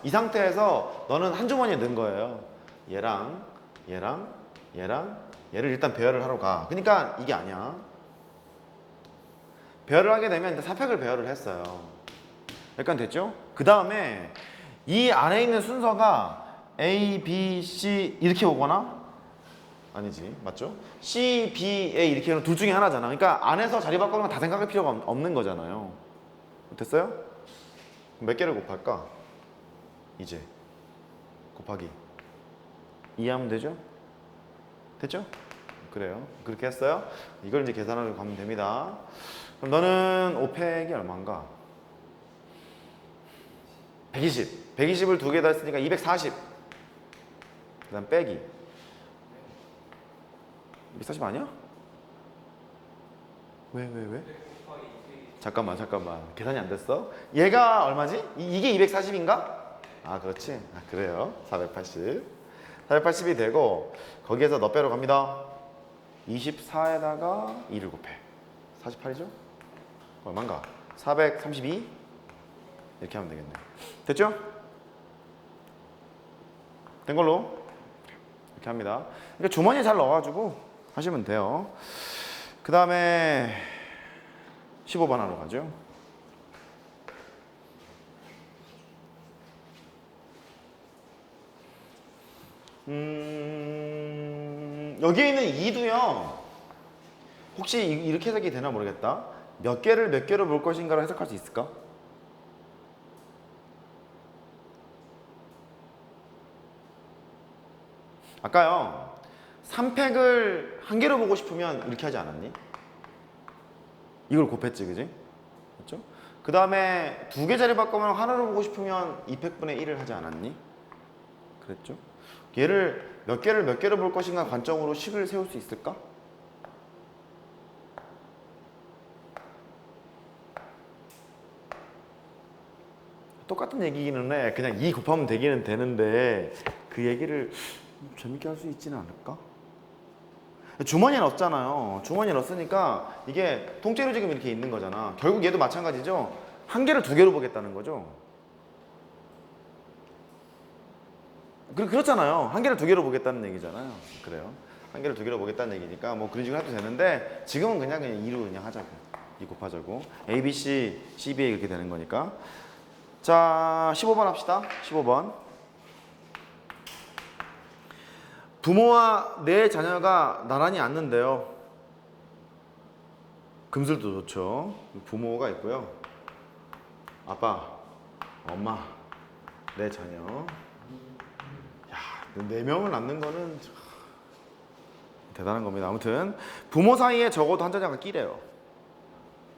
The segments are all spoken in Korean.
이 상태에서 너는 한 주머니에 넣은 거예요. 얘랑 얘랑 얘랑 얘를 일단 배열을 하러 가. 그러니까 이게 아니야. 배열을 하게 되면 일단 4팩을 배열을 했어요. 약간 됐죠? 그 다음에 이 안에 있는 순서가 A, B, C 이렇게 오거나 아니지, 맞죠? C, B, A 이렇게 하면 둘 중에 하나잖아. 그러니까 안에서 자리 바꾸는 건 다 생각할 필요가 없는 거잖아요. 됐어요? 몇 개를 곱할까? 이제 곱하기 이해하면 되죠? 됐죠? 그래요. 그렇게 했어요. 이걸 이제 계산하러 가면 됩니다. 그럼 너는 5팩이 얼마인가? 120. 120을 두 개 다 했으니까 240. 그 다음 빼기 240 아니야? 왜? 잠깐만 계산이 안 됐어? 얘가 얼마지? 이게 240인가? 아 그렇지. 아, 그래요. 480이 되고 거기에서 너 빼러 갑니다. 24에다가 2를 곱해 48이죠? 얼마인가? 432 이렇게 하면 되겠네. 됐죠? 된 걸로 이렇게 합니다. 그러니까 주머니에 잘 넣어가지고 하시면 돼요. 그 다음에 15번 하러 가죠. 여기에 있는 2도요. 혹시 이렇게 해석이 되나 모르겠다. 몇 개로 볼 것인가를 해석할 수 있을까? 아까요. 3팩을 한 개로 보고 싶으면 이렇게 하지 않았니? 이걸 곱했지, 그지? 그렇죠? 그 다음에 두 개 자리 바꾸면 하나로 보고 싶으면 2팩분의 1을 하지 않았니? 그랬죠? 얘를 몇 개를 볼 것인가 관점으로 식을 세울 수 있을까? 똑같은 얘기기는 해. 그냥 2 곱하면 되기는 되는데 그 얘기를 재밌게 할 수 있지는 않을까? 주머니에 넣었잖아요. 주머니에 넣었으니까 이게 통째로 지금 이렇게 있는 거잖아. 결국 얘도 마찬가지죠. 한 개를 두 개로 보겠다는 거죠. 그렇잖아요. 한 개를 두 개로 보겠다는 얘기잖아요. 그래요. 한 개를 두 개로 보겠다는 얘기니까 뭐 그런 식으로 해도 되는데 지금은 그냥 2로 그냥 하자고. 2 곱하자고. A, B, C, C, B 이렇게 되는 거니까. 자, 15번 합시다. 15번. 부모와 내 자녀가 나란히 앉는데요. 금술도 좋죠. 부모가 있고요. 아빠, 엄마, 내 자녀. 야, 4명을 낳는 거는 대단한 겁니다. 아무튼 부모 사이에 적어도 한 자녀가 끼래요.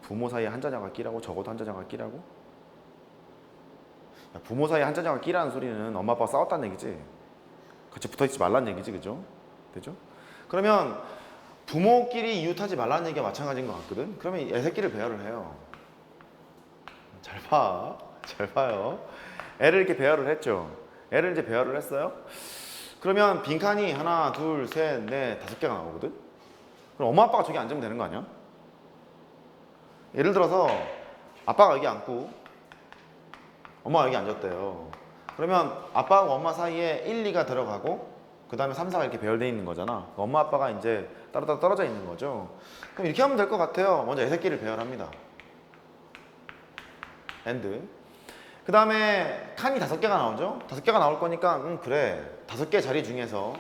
부모 사이에 한 자녀가 끼라고? 적어도 한 자녀가 끼라고? 야, 부모 사이에 한 자녀가 끼라는 소리는 엄마 아빠가 싸웠다는 얘기지. 같이 붙어있지 말라는 얘기지, 그죠? 되죠? 그러면 부모끼리 이웃하지 말라는 얘기가 마찬가지인 것 같거든? 그러면 애 새끼를 배열을 해요. 잘 봐요. 애를 이렇게 배열을 했죠. 애를 이제 배열을 했어요. 그러면 빈칸이 하나, 둘, 셋, 넷, 5개가 나오거든? 그럼 엄마 아빠가 저기 앉으면 되는 거 아니야? 예를 들어서 아빠가 여기 앉고 엄마가 여기 앉았대요. 그러면 아빠하고 엄마 사이에 1, 2가 들어가고 그 다음에 3, 4가 이렇게 배열되어 있는 거잖아. 엄마 아빠가 이제 따로 떨어져 있는 거죠. 그럼 이렇게 하면 될 것 같아요. 먼저 애새끼를 배열합니다. 엔드. 그 다음에 칸이 5개가 나오죠. 5개가 나올 거니까 그래, 5개 자리 중에서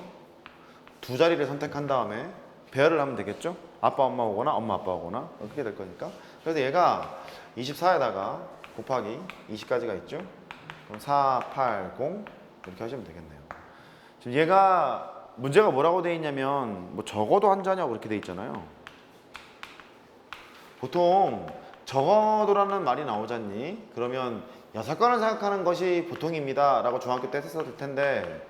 2자리를 선택한 다음에 배열을 하면 되겠죠. 아빠 엄마 오거나 엄마 아빠 오거나 그렇게 될 거니까. 그래서 얘가 24에다가 곱하기 20까지가 있죠. 그럼 4, 8, 0 이렇게 하시면 되겠네요. 지금 얘가 문제가 뭐라고 돼 있냐면 뭐 적어도 한 자녀 그렇게 돼 있잖아요. 보통 적어도라는 말이 나오잖니. 그러면 6건을 생각하는 것이 보통입니다 라고 중학교 때 했었을 텐데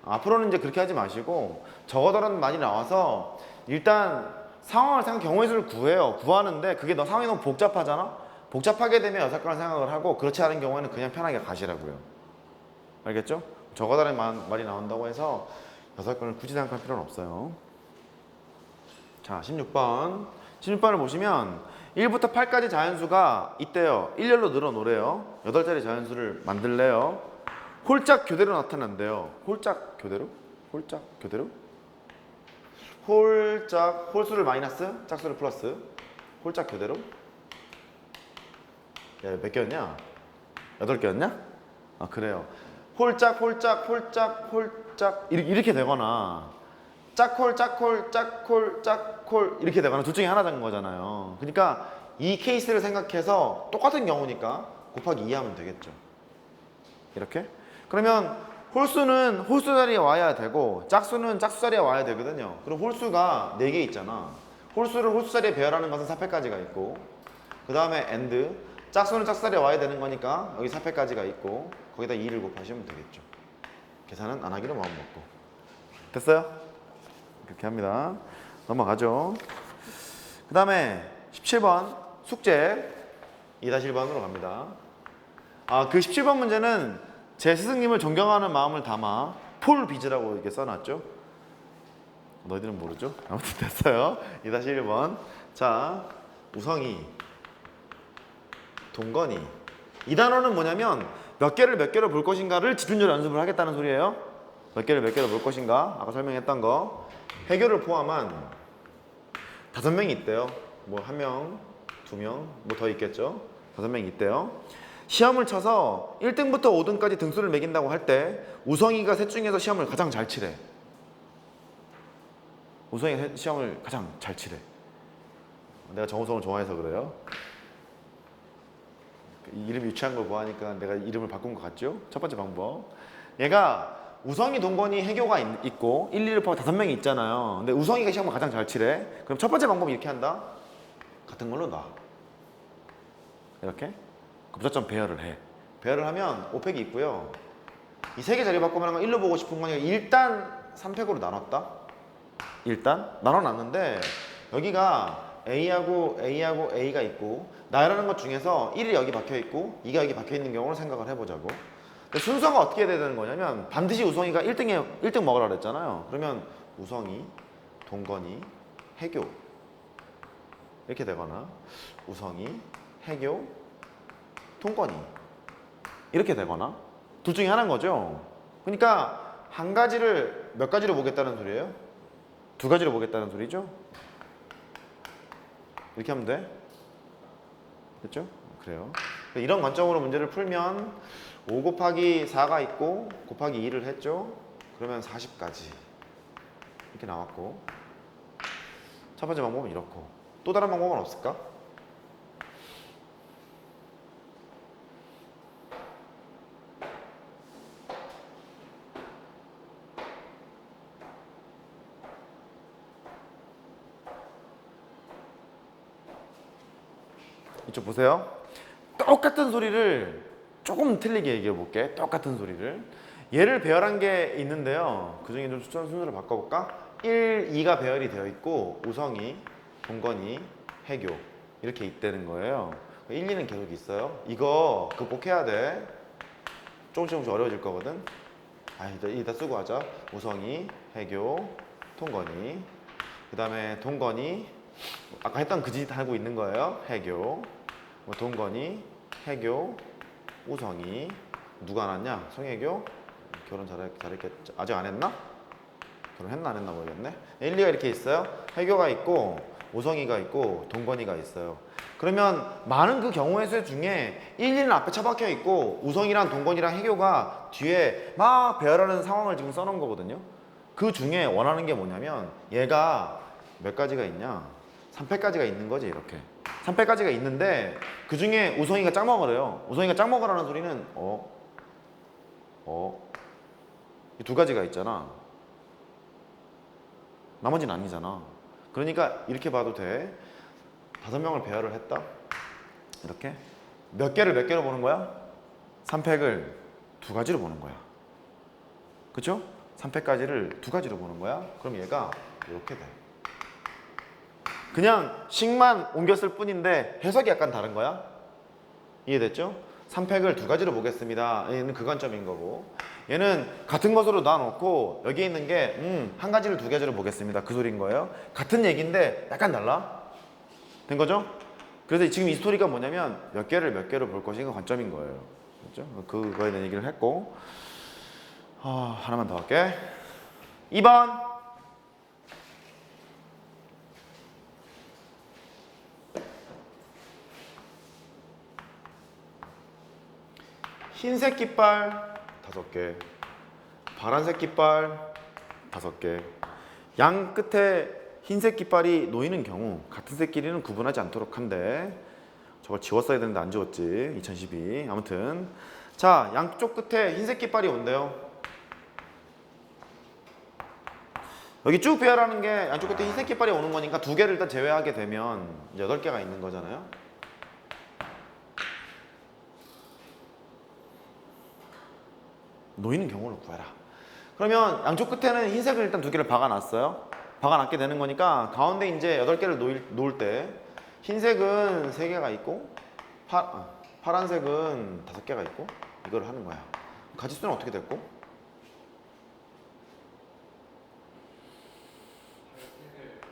앞으로는 이제 그렇게 하지 마시고 적어도라는 말이 나와서 일단 상황을 생각 경우의 수를 구해요. 구하는데 그게 너 상황이 너무 복잡하잖아. 복잡하게 되면 6건을 생각을 하고 그렇지 않은 경우에는 그냥 편하게 가시라고요. 알겠죠? 적어다라는 말이 나온다고 해서 6건을 굳이 생각할 필요는 없어요. 자, 16번. 16번을 보시면 1부터 8까지 자연수가 있대요. 일렬로 늘어놓으래요. 8자리 자연수를 만들래요. 홀짝 교대로 나타난대요. 홀짝 교대로? 홀짝 교대로? 홀짝, 홀수를 마이너스, 짝수를 플러스. 홀짝 교대로? 야, 몇 개였냐? 8개였냐? 아, 그래요. 홀짝, 홀짝, 홀짝, 홀짝 이렇게 되거나 짝홀, 짝홀, 짝홀, 짝홀 이렇게 되거나 둘 중에 하나인 거잖아요. 그러니까 이 케이스를 생각해서 똑같은 경우니까 곱하기 2 하면 되겠죠. 이렇게? 그러면 홀수는 홀수 자리에 와야 되고 짝수는 짝수 자리에 와야 되거든요. 그럼 홀수가 4개 있잖아. 홀수를 홀수 자리에 배열하는 것은 4패까지가 있고 그 다음에 AND 짝수는 짝수 자리에 와야 되는 거니까 여기 4패까지가 있고 거기다 2를 곱하시면 되겠죠. 계산은 안 하기로 마음먹고. 됐어요? 그렇게 합니다. 넘어가죠. 그 다음에 17번 숙제 2-1번으로 갑니다. 그 17번 문제는 제 스승님을 존경하는 마음을 담아 폴 비즈라고 이렇게 써놨죠. 너희들은 모르죠? 아무튼 됐어요. 2-1번. 자, 우성이, 동건이. 이 단어는 뭐냐면 몇 개를 볼 것인가를 집중적으로 연습을 하겠다는 소리예요. 몇 개를 볼 것인가. 아까 설명했던 거. 해교를 포함한 5명이 있대요. 뭐 1명, 2명, 뭐 더 있겠죠. 5명이 있대요. 시험을 쳐서 1등부터 5등까지 등수를 매긴다고 할 때 우성이가 셋 중에서 시험을 가장 잘 치래. 우성이가 시험을 가장 잘 치래. 내가 정우성을 좋아해서 그래요. 이름이 유치한 걸 보아하니까 내가 이름을 바꾼 것 같죠? 첫 번째 방법. 얘가 우성이, 동건이, 해교가 있고 1, 2를 포함 5명이 있잖아요. 근데 우성이가 시험을 가장 잘 치래. 그럼 첫 번째 방법은 이렇게 한다. 같은 걸로 놔. 이렇게 급사점 배열을 해. 배열을 하면 5팩이 있고요. 이 3개 자리 바꾸면 1로 보고 싶은 거니까 일단 3팩으로 나눴다. 일단 나눠놨는데 여기가 A하고 A가 있고 나열하는 것 중에서 1이 여기 박혀있고 2가 여기 박혀있는 경우를 생각을 해보자고. 근데 순서가 어떻게 돼야 되는 거냐면 반드시 우성이가 1등 먹으라 그랬잖아요. 그러면 우성이, 동건이, 해교 이렇게 되거나 우성이, 해교, 동건이 이렇게 되거나 둘 중에 하나인 거죠. 그러니까 한 가지를 몇 가지로 보겠다는 소리예요? 2가지로 보겠다는 소리죠? 이렇게 하면 돼? 됐죠? 그래요. 이런 관점으로 문제를 풀면 5 곱하기 4가 있고 곱하기 2를 했죠? 그러면 40까지 이렇게 나왔고 첫 번째 방법은 이렇고 또 다른 방법은 없을까? 이쪽 보세요. 똑같은 소리를 조금 틀리게 얘기해 볼게. 똑같은 소리를. 얘를 배열한 게 있는데요. 그 중에 좀 순서를 바꿔볼까? 1, 2가 배열이 되어 있고 우성이, 동건이, 해교 이렇게 있다는 거예요. 1, 2는 계속 있어요. 이거 극복해야 돼. 조금씩 어려워질 거거든. 이따 쓰고 하자. 우성이, 해교, 동건이. 그 다음에 동건이 아까 했던 그 짓 하고 있는 거예요. 해교, 동건이, 해교, 우성이. 누가 안 왔냐? 송혜교. 결혼 잘했겠죠. 아직 안 했나? 결혼했나 안 했나 모르겠네. 1, 2가 이렇게 있어요. 해교가 있고 우성이가 있고 동건이가 있어요. 그러면 많은 그 경우의 수 중에 1, 2는 앞에 처박혀 있고 우성이랑 동건이랑 해교가 뒤에 막 배열하는 상황을 지금 써놓은 거거든요. 그 중에 원하는 게 뭐냐면 얘가 몇 가지가 있냐? 3패까지가 있는 거지. 이렇게 3패까지가 있는데 그 중에 우성이가 짝 먹으래요. 우성이가 짝 먹으라는 소리는 이 2가지가 있잖아. 나머지는 아니잖아. 그러니까 이렇게 봐도 돼. 5명을 배열을 했다. 이렇게 몇 개를 보는 거야? 3팩을 2가지로 보는 거야. 그쵸? 3팩까지를 2가지로 보는 거야. 그럼 얘가 이렇게 돼. 그냥 식만 옮겼을 뿐인데 해석이 약간 다른 거야. 이해됐죠? 3팩을 2가지로 보겠습니다. 얘는 그 관점인 거고 얘는 같은 것으로 놔놓고 여기 있는 게 한 가지를 2가지로 보겠습니다. 그 소리인 거예요. 같은 얘기인데 약간 달라. 된 거죠? 그래서 지금 이 스토리가 뭐냐면 몇 개를 볼 것인가 관점인 거예요. 그렇죠? 그거에 대한 얘기를 했고 하나만 더 할게. 2번. 흰색 깃발 5개, 파란색 깃발 5개. 양 끝에 흰색 깃발이 놓이는 경우 같은 색끼리는 구분하지 않도록 한대. 저걸 지웠어야 되는데 안 지웠지. 2012. 아무튼 자, 양쪽 끝에 흰색 깃발이 온대요. 여기 쭉 배열하는 게 양쪽 끝에 흰색 깃발이 오는 거니까 2개를 일단 제외하게 되면 이제 8개가 있는 거잖아요. 놓이는 경우를 구해라. 그러면 양쪽 끝에는 흰색을 일단 2개를 박아놨어요. 박아놨게 되는 거니까 가운데 이제 8개를 놓을 때 흰색은 3개가 있고 파란색은 5개가 있고 이걸 하는 거야. 가지수는 어떻게 됐고?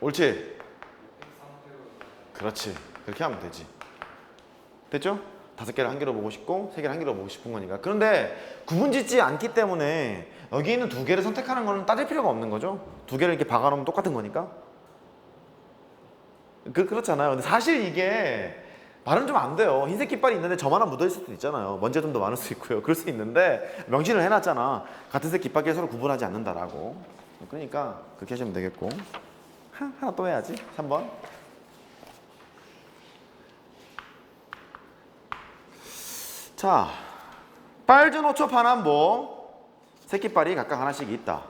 옳지? 그렇지. 그렇게 하면 되지. 됐죠? 5개를 한 개로 보고 싶고 3개를 한 개로 보고 싶은 거니까. 그런데 구분짓지 않기 때문에 여기 있는 2개를 선택하는 거는 따질 필요가 없는 거죠. 2개를 이렇게 박아놓으면 똑같은 거니까. 그렇잖아요. 근데 사실 이게 말은 좀 안 돼요. 흰색 깃발이 있는데 점 하나 묻어있을 수도 있잖아요. 먼지가 좀 더 많을 수 있고요. 그럴 수 있는데 명시를 해놨잖아. 같은 색 깃발끼리 서로 구분하지 않는다라고. 그러니까 그렇게 하시면 되겠고. 하나 또 해야지. 3번. 자, 빨주노초 파남보 새끼빨이 각각 하나씩 있다.